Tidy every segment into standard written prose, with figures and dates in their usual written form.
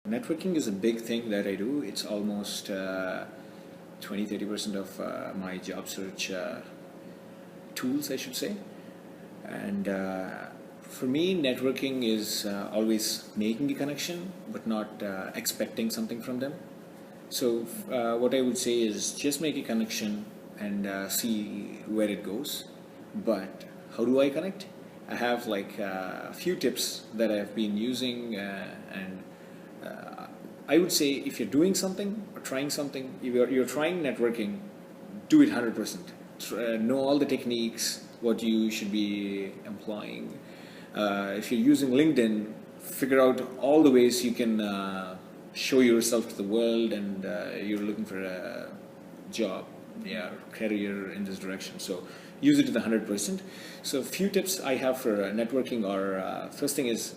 Networking is a big thing that I do. It's almost 20-30% of my job search tools, I should say. And for me, networking is always making a connection, but not expecting something from them. So, what I would say is just make a connection and see where it goes. But how do I connect? I have like a few tips that I've been using, and I would say if you're doing something or trying something, if you're trying networking, do it 100%. Know all the techniques, what you should be employing. If you're using LinkedIn, figure out all the ways you can show yourself to the world, and you're looking for a job, yeah, career in this direction. So use it to the 100%. So a few tips I have for networking are, first thing is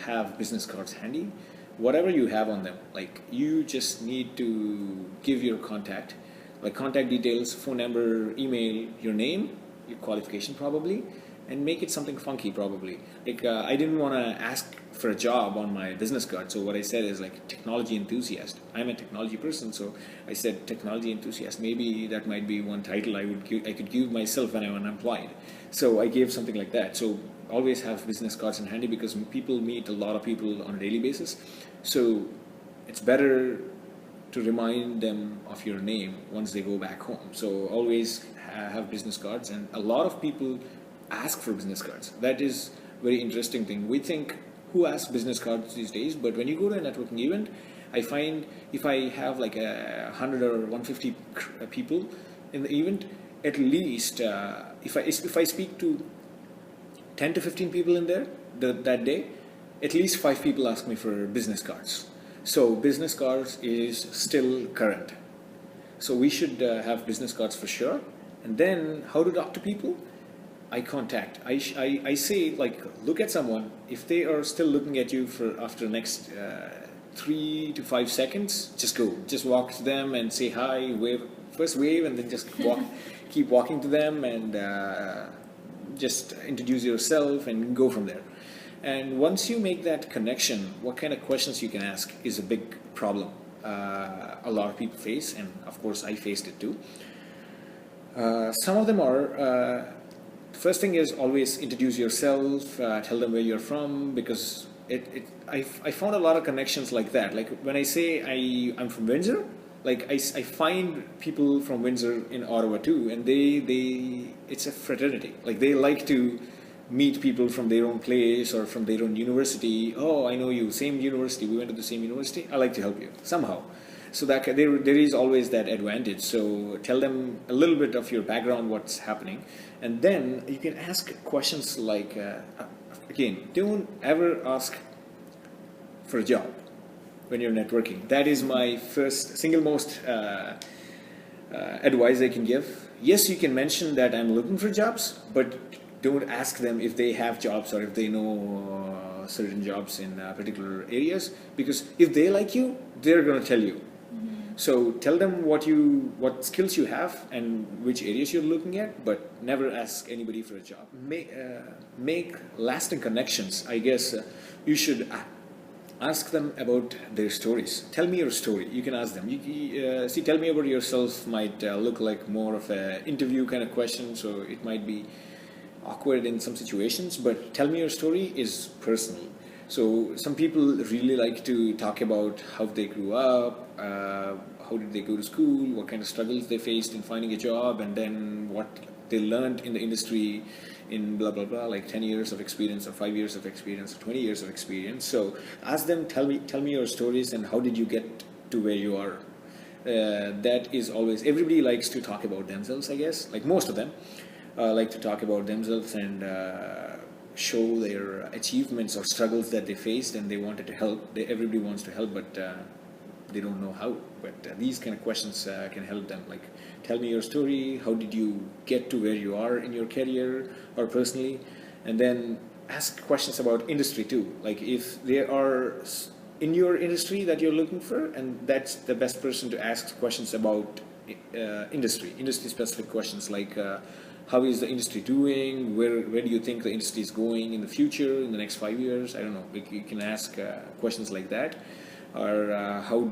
have business cards handy. Whatever you have on them, like you just need to give your contact, like contact details, phone number, email, your name, your qualification probably, and make it something funky probably. Like I didn't want to ask for a job on my business card, so what I said is like technology enthusiast. I'm a technology person, so I said technology enthusiast. Maybe that might be one title I could give myself when I'm unemployed. So I gave something like that. So always have business cards in handy because people meet a lot of people on a daily basis. So it's better to remind them of your name once they go back home. So always have business cards, and a lot of people ask for business cards. That is very interesting thing. We think who asks business cards these days, but when you go to a networking event, I find if I have like 100 or 150 people in the event, at least if I speak to 10 to 15 people in there that day, at least 5 people ask me for business cards. So business cards is still current. So we should have business cards for sure. And then how to talk to people? Eye contact. I say like look at someone. If they are still looking at you for after the next 3 to 5 seconds, just walk to them and say hi, wave, first wave, and then just walk, keep walking to them, and just introduce yourself and go from there. And once you make that connection, what kind of questions you can ask is a big problem a lot of people face, and of course I faced it too. Some of them are, first thing is always introduce yourself, tell them where you're from, because I found a lot of connections like that. Like when I say I'm from Windsor, like I find people from Windsor in Ottawa too, and it's a fraternity. Like they like to meet people from their own place or from their own university. Oh, I know you, same university, we went to the same university, I like to help you somehow. So that there is always that advantage. So tell them a little bit of your background, what's happening, and then you can ask questions like, again, don't ever ask for a job when you're networking. That is my first, single most advice I can give. Yes, you can mention that I'm looking for jobs, but don't ask them if they have jobs or if they know certain jobs in particular areas, because if they like you, they're going to tell you. So tell them what skills you have and which areas you're looking at, but never ask anybody for a job. Make lasting connections. I guess you should ask them about their stories. Tell me your story. You can ask them. See, tell me about yourself might look like more of an interview kind of question, so it might be awkward in some situations, but tell me your story is personal. So some people really like to talk about how they grew up, how did they go to school, what kind of struggles they faced in finding a job, and then what they learned in the industry in blah blah blah, like 10 years of experience or 5 years of experience or 20 years of experience. So ask them, tell me your stories and how did you get to where you are. That is always, everybody likes to talk about themselves, I guess, like most of them like to talk about themselves and show their achievements or struggles that they faced, and they wanted to help. Everybody wants to help, but they don't know how. But these kind of questions can help them. Like, tell me your story. How did you get to where you are in your career or personally? And then ask questions about industry too. Like if there are in your industry that you're looking for, and that's the best person to ask questions about industry specific questions like how is the industry doing, where do you think the industry is going in the future, in the next 5 years, I don't know, you can ask questions like that. or how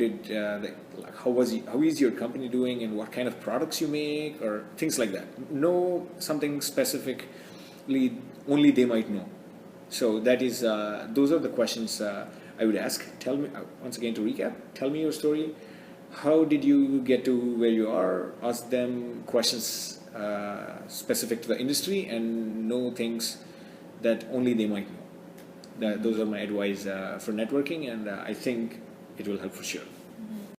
is your company doing, and what kind of products you make, or things like that. Know something specifically only they might know. So that is those are the questions I would ask. Tell me once again, to recap. Tell me your story. How did you get to where you are? Ask them questions specific to the industry, and know things that only they might know. Those are my advice for networking, and I think it will help for sure.